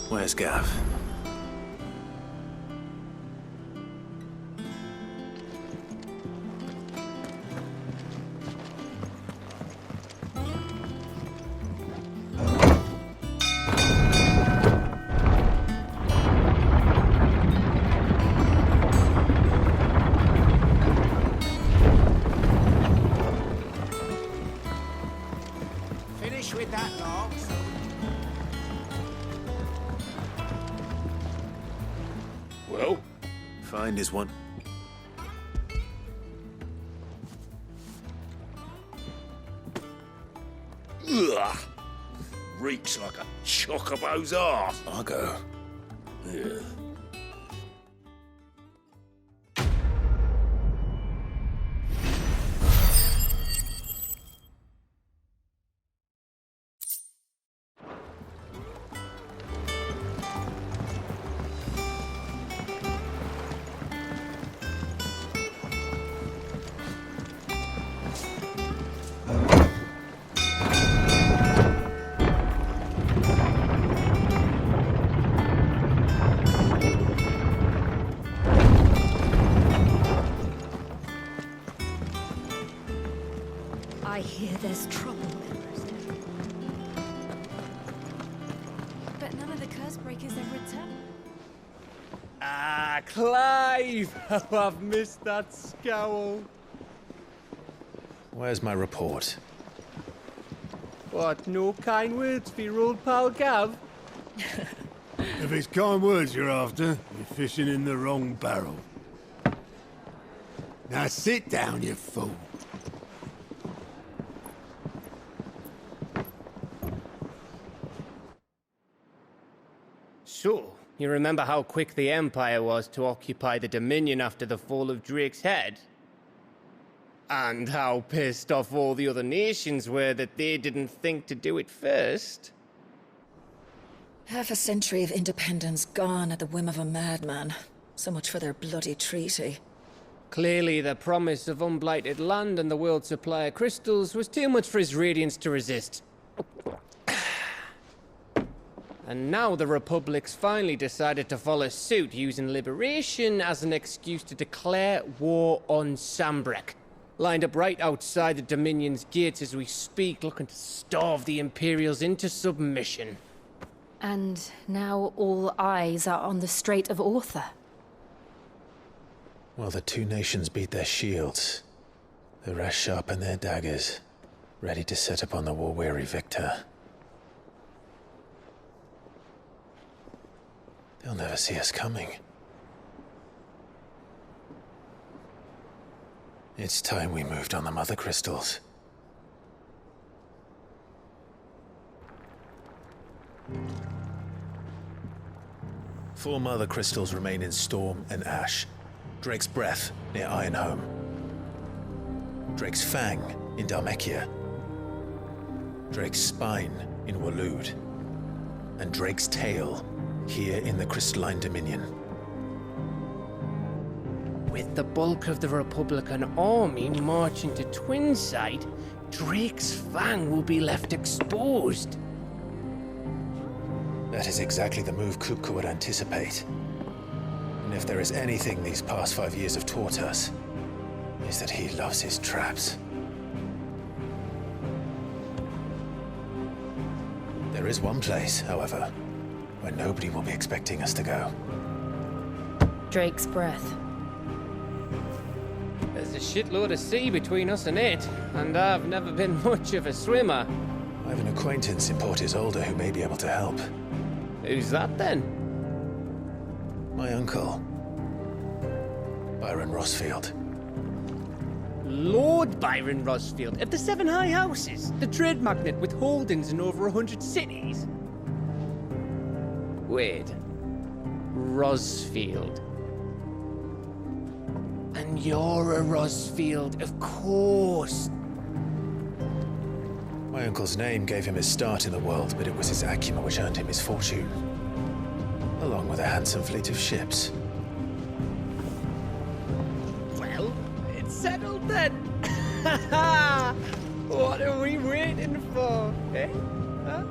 Where's Gav? Finish with that, dogs. Well? Find is one. Ugh! Reeks like a chocobo's arse. I'll go. Ugh. I hear there's trouble. But none of the curse breakers have returned. Ah, Clive! How I've missed that scowl. Where's my report? What, no kind words for your old pal Gav? If it's kind words you're after, you're fishing in the wrong barrel. Now sit down, you fool. So, you remember how quick the Empire was to occupy the Dominion after the fall of Drake's head? And how pissed off all the other nations were that they didn't think to do it first? Half a century of independence gone at the whim of a madman. So much for their bloody treaty. Clearly, the promise of unblighted land and the world's supply of crystals was too much for his radiance to resist. And now the Republic's finally decided to follow suit, using liberation as an excuse to declare war on Sambrek. Lined up right outside the Dominion's gates as we speak, looking to starve the Imperials into submission. And now all eyes are on the Strait of Author. Well, the two nations beat their shields. The rest sharpen their daggers, ready to set upon the war-weary victor. They'll never see us coming. It's time we moved on the Mother Crystals. Four Mother Crystals remain in Storm and Ash. Drake's Breath near Ironhome. Drake's Fang in Dhalmekia. Drake's Spine in Waloed. And Drake's Tail here in the Crystalline Dominion. With the bulk of the Republican army marching to Twinside, Drake's Fang will be left exposed. That is exactly the move Kupka would anticipate. And if there is anything these past 5 years have taught us, is that he loves his traps. There is one place, however, where nobody will be expecting us to go. Drake's Breath. There's a shitload of sea between us and it, and I've never been much of a swimmer. I have an acquaintance in Port Isolde who may be able to help. Who's that then? My uncle, Byron Rossfield. Lord Byron Rossfield of the Seven High Houses, the trade magnate with holdings in over 100 cities. Wait, Rossfield. And you're a Rossfield, of course. My uncle's name gave him his start in the world, but it was his acumen which earned him his fortune, along with a handsome fleet of ships. Well, it's settled then. What are we waiting for, eh? Huh?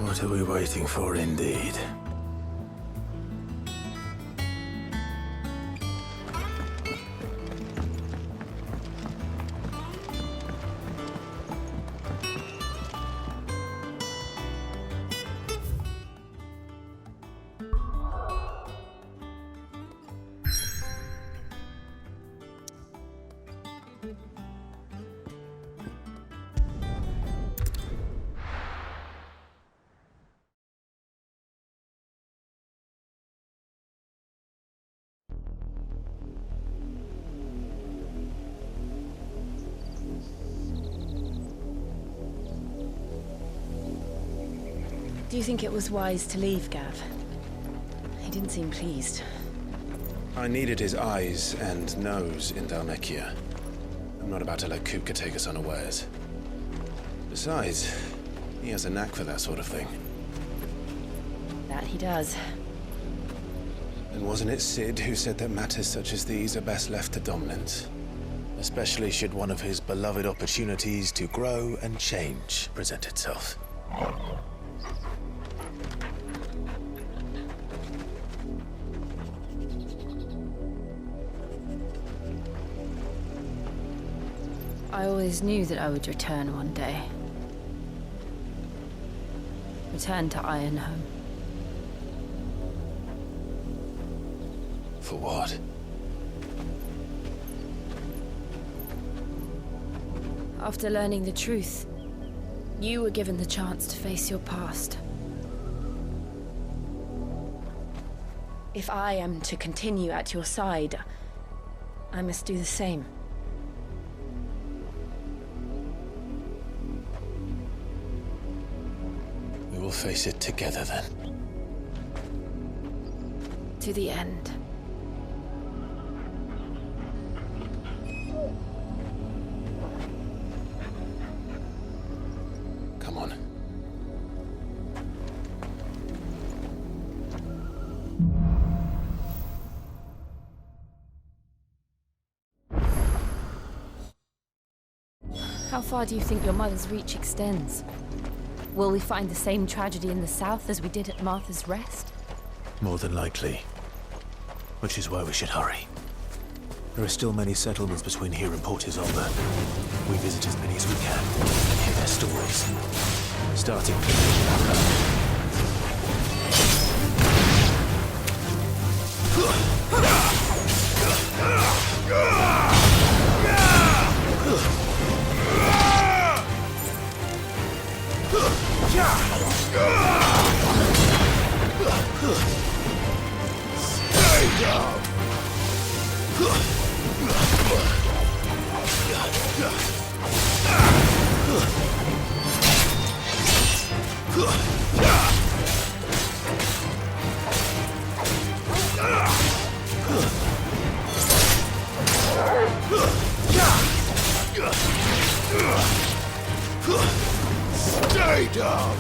What are we waiting for, indeed? Do you think it was wise to leave, Gav? He didn't seem pleased. I needed his eyes and nose in Dhalmekia. I'm not about to let Kupka take us unawares. Besides, he has a knack for that sort of thing. That he does. And wasn't it Sid who said that matters such as these are best left to dominance? Especially should one of his beloved opportunities to grow and change present itself. I always knew that I would return one day. Return to Ironhome. For what? After learning the truth, you were given the chance to face your past. If I am to continue at your side, I must do the same. We will face it together then. To the end. Come on. How far do you think your mother's reach extends? Will we find the same tragedy in the south as we did at Martha's Rest? More than likely. Which is why we should hurry. There are still many settlements between here and Port Isolde. We visit as many as we can and hear their stories. Starting with the Stay down! Stay down!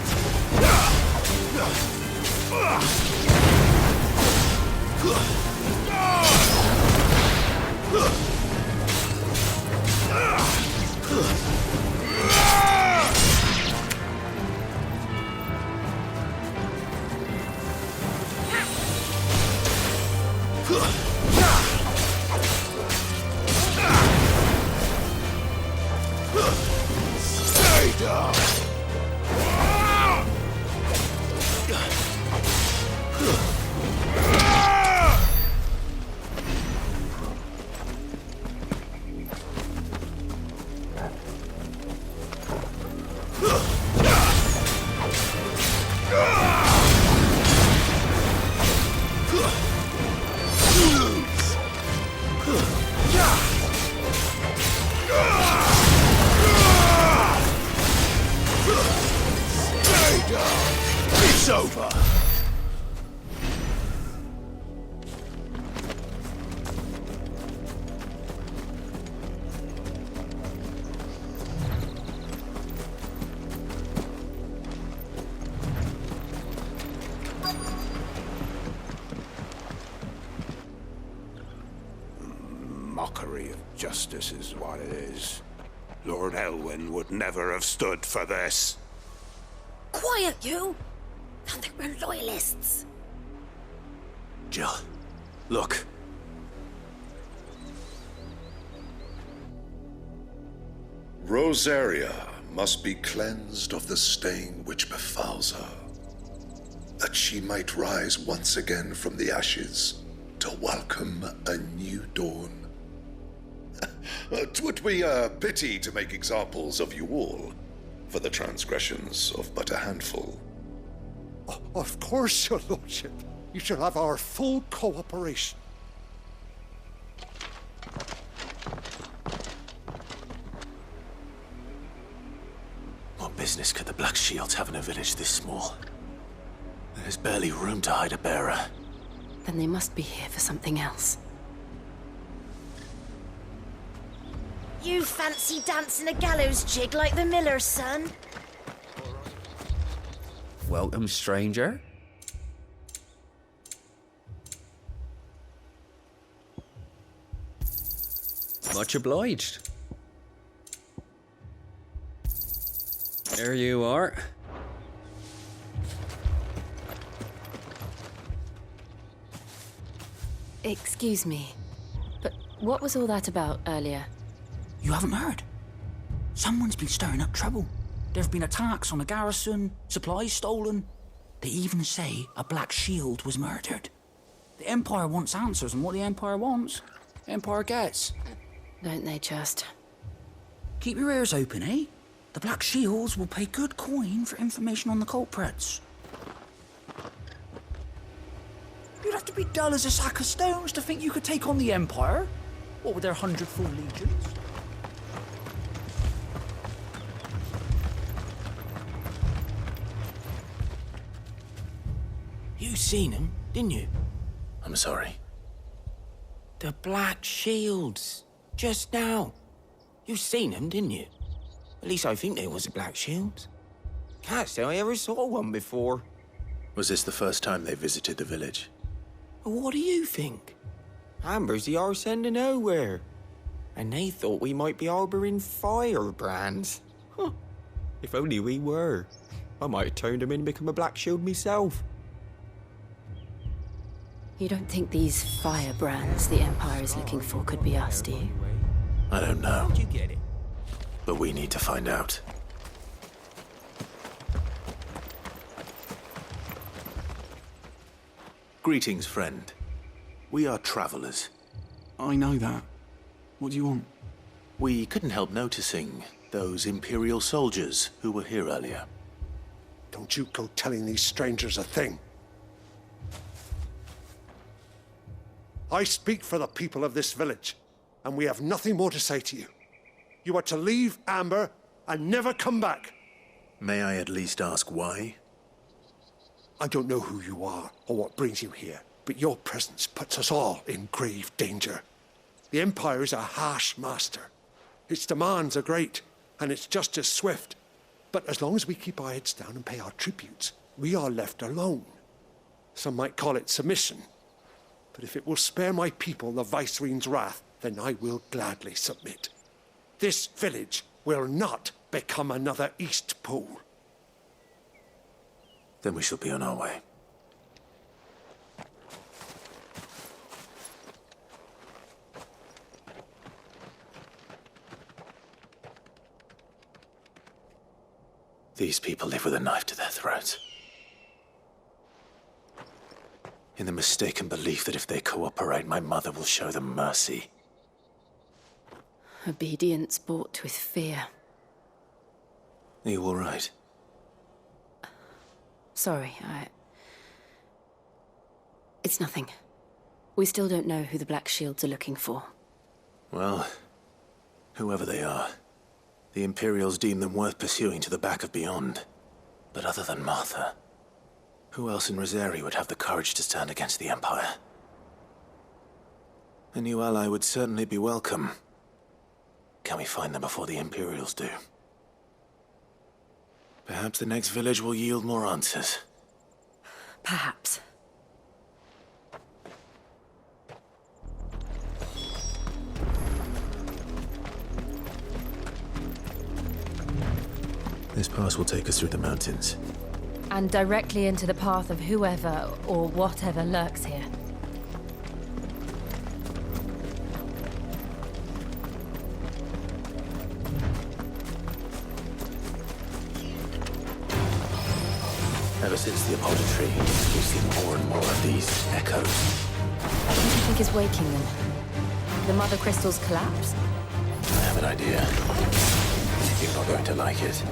Stay down! It's over! Mockery of justice is what it is. Lord Elwyn would never have stood for this. Quiet, you! Thought they were loyalists. Jill, look. Rosaria must be cleansed of the stain which befouls her, that she might rise once again from the ashes to welcome a new dawn. 'Twould be a pity to make examples of you all, for the transgressions of but a handful. Of course, your lordship. You shall have our full cooperation. What business could the Black Shields have in a village this small? There's barely room to hide a bearer. Then they must be here for something else. You fancy dancing a gallows jig like the miller's son? Welcome, stranger. Much obliged. There you are. Excuse me, but what was all that about earlier? You haven't heard? Someone's been stirring up trouble. There have been attacks on the garrison, supplies stolen. They even say a Black Shield was murdered. The Empire wants answers, and what the Empire wants, the Empire gets. Don't they just? Keep your ears open, eh? The Black Shields will pay good coin for information on the culprits. You'd have to be dull as a sack of stones to think you could take on the Empire. What with their 100-full legions? You seen him, didn't you? I'm sorry. The Black Shields. Just now. You seen them, didn't you? At least I think there was a Black Shield. Can't say I ever saw one before. Was this the first time they visited the village? What do you think? Amber's the arse end of nowhere. And they thought we might be harbouring firebrands. Huh. If only we were. I might have turned them in and become a Black Shield myself. You don't think these firebrands the Empire is looking for could be us, do you? I don't know. How'd you get it? But we need to find out. Greetings, friend. We are travelers. I know that. What do you want? We couldn't help noticing those Imperial soldiers who were here earlier. Don't you go telling these strangers a thing. I speak for the people of this village, and we have nothing more to say to you. You are to leave Amber and never come back. May I at least ask why? I don't know who you are or what brings you here, but your presence puts us all in grave danger. The Empire is a harsh master. Its demands are great, and its justice swift. But as long as we keep our heads down and pay our tributes, we are left alone. Some might call it submission. But if it will spare my people the Viceroy's wrath, then I will gladly submit. This village will not become another East Pool. Then we shall be on our way. These people live with a knife to their throats. In the mistaken belief that if they cooperate, my mother will show them mercy. Obedience bought with fear. Are you all right? Sorry, It's nothing. We still don't know who the Black Shields are looking for. Well, whoever they are, the Imperials deem them worth pursuing to the back of beyond. But other than Martha, who else in Rosaria would have the courage to stand against the Empire? A new ally would certainly be welcome. Can we find them before the Imperials do? Perhaps the next village will yield more answers. Perhaps. This pass will take us through the mountains. and directly into the path of whoever or whatever lurks here. Ever since the apothecary, we've seen more and more of these echoes. What do you think is waking them? The mother crystal's collapse? I have an idea. You're not going to like it.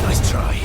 Nice try.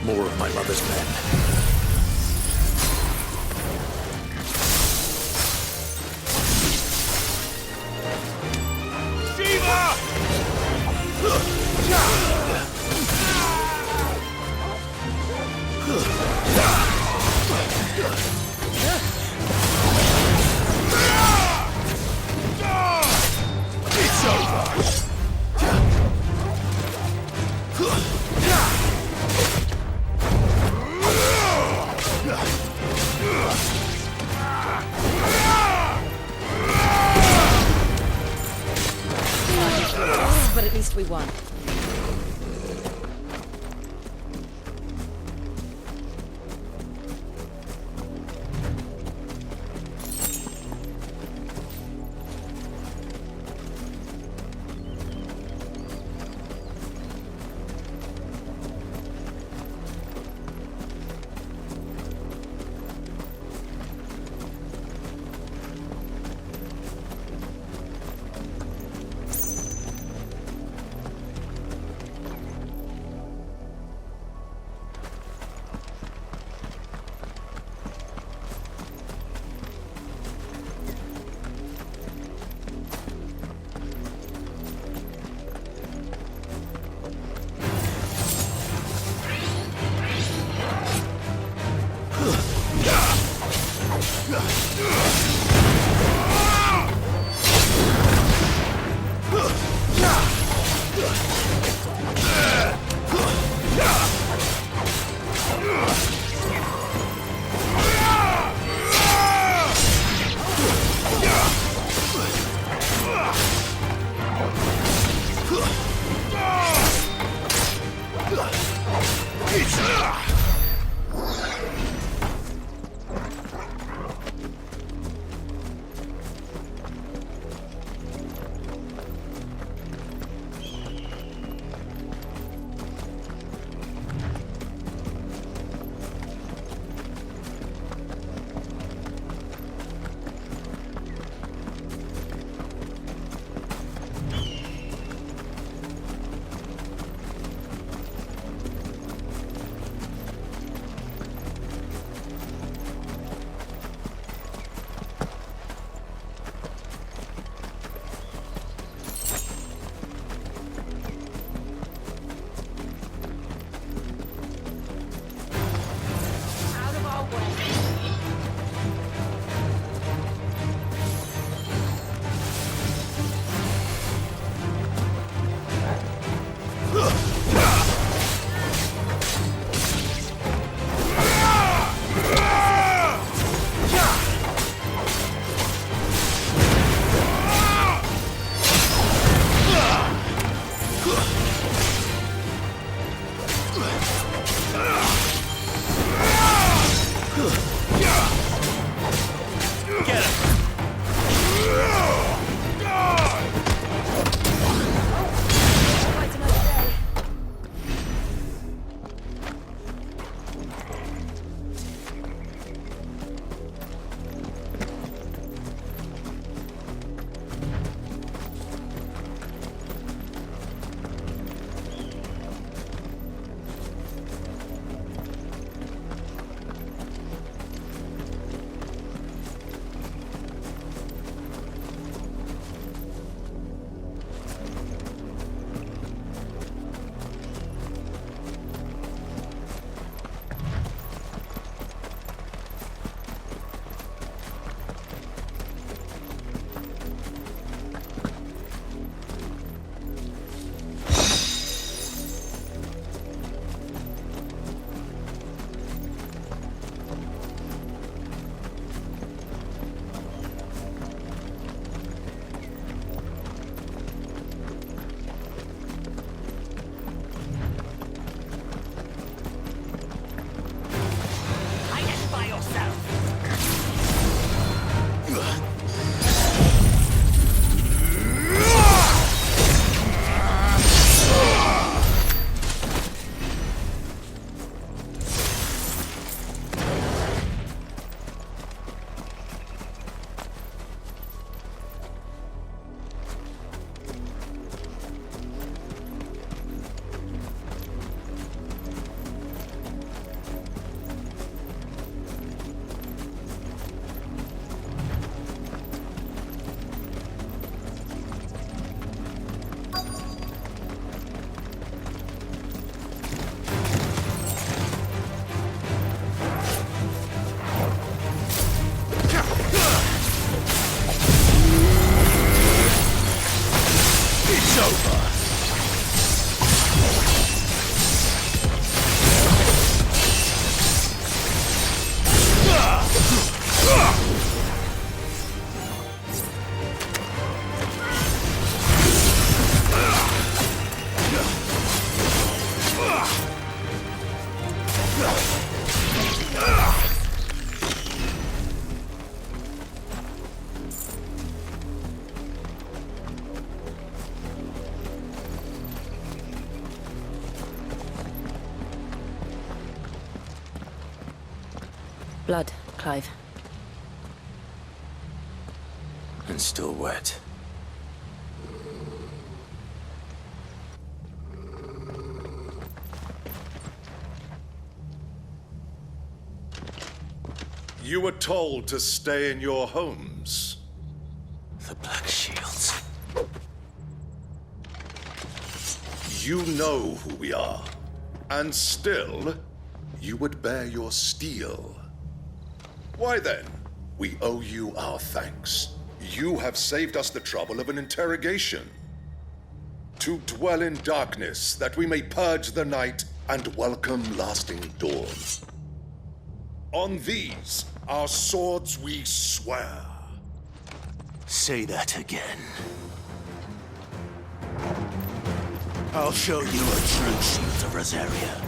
More of my mother's men. It's over. But at least we won. Get him! Quite another day. Blood, Clive. And still wet. You were told to stay in your homes. The Black Shields. You know who we are. And still, you would bear your steel. Why then, we owe you our thanks. You have saved us the trouble of an interrogation. To dwell in darkness, that we may purge the night and welcome lasting dawn. On these, our swords we swear. Say that again. I'll show you a true shield of Rosaria.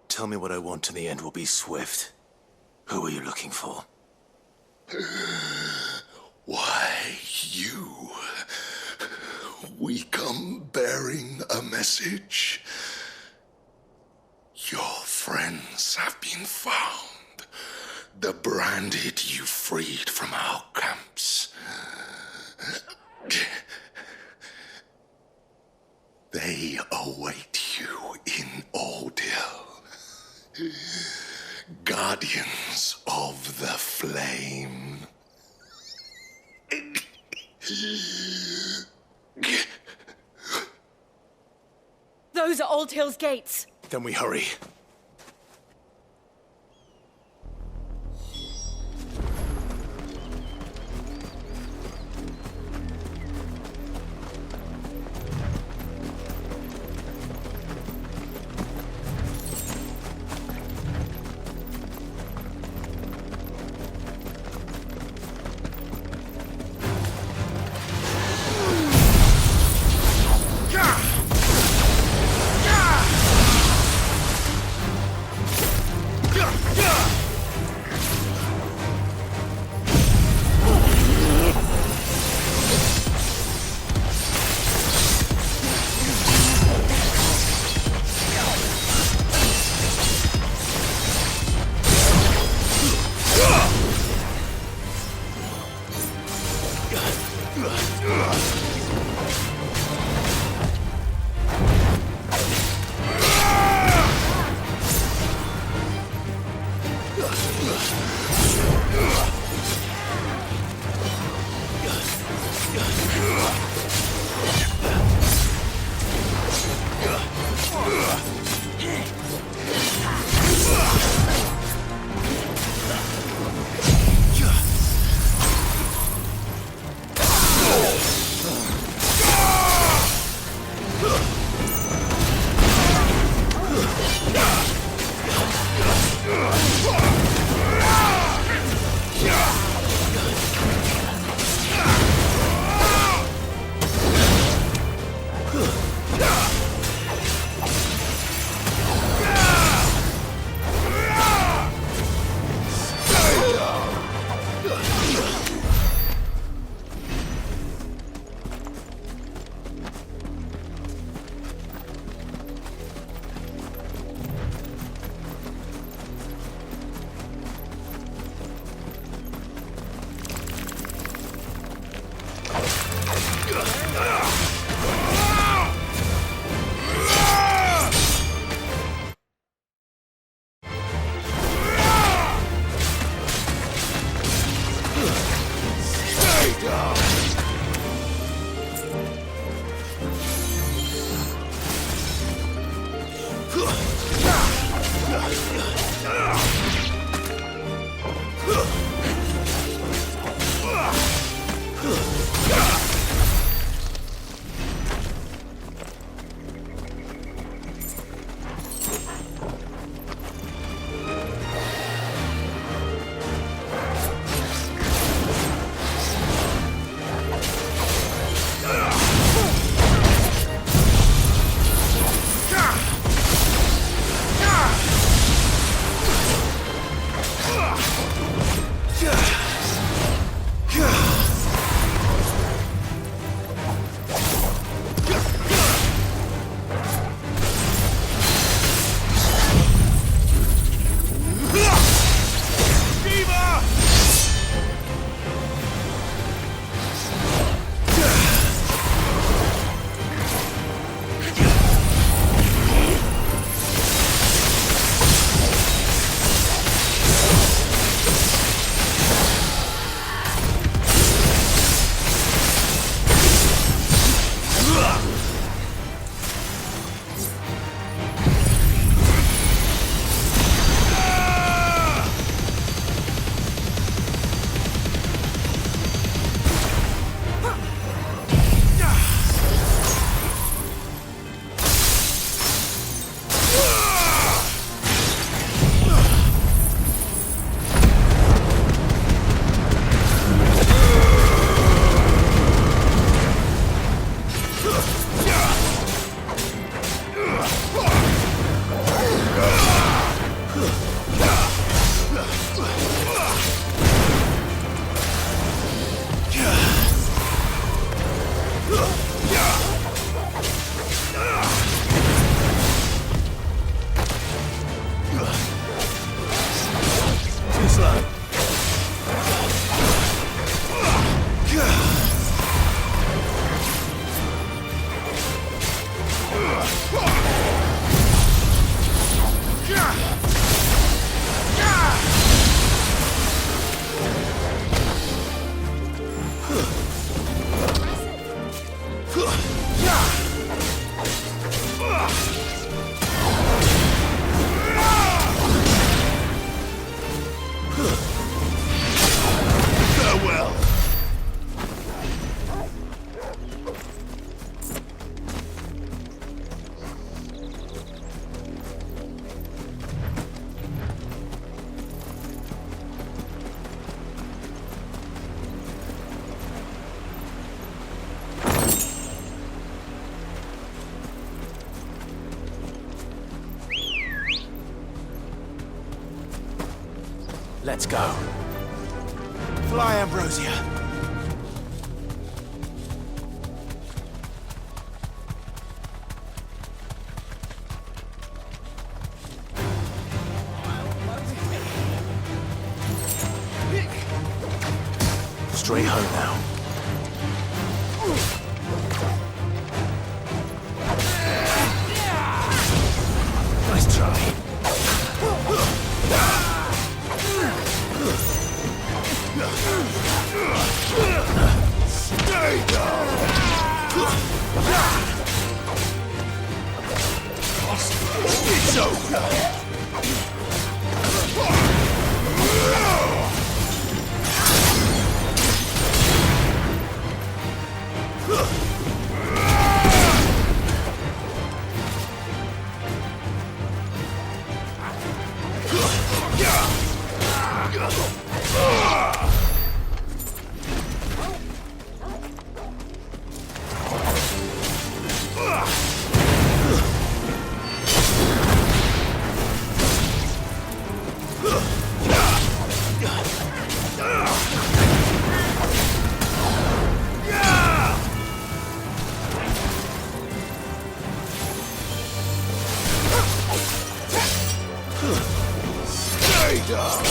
Tell me what I want and the end will be swift. Who are you looking for? Why, you. We come bearing a message. Your friends have been found. The branded you freed from our camps. They await you in Ordeal. Guardians of the Flame. Those are Old Hill's gates. Then we hurry. Too slow. Farewell. Let's go. Fly, Ambrosia. Straight home now. Nice try. Stay down! It's over! Stay down!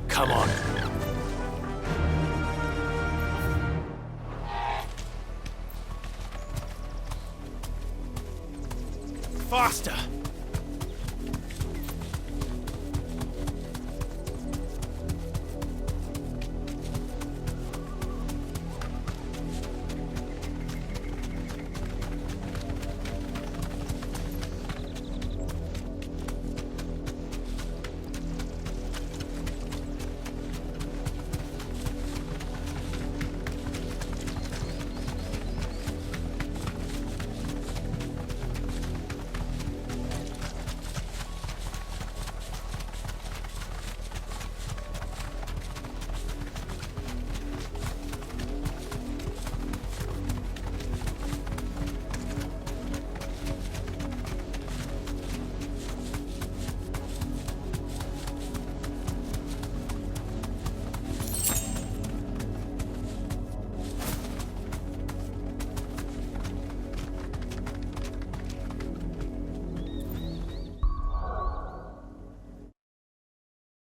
Come on. Faster!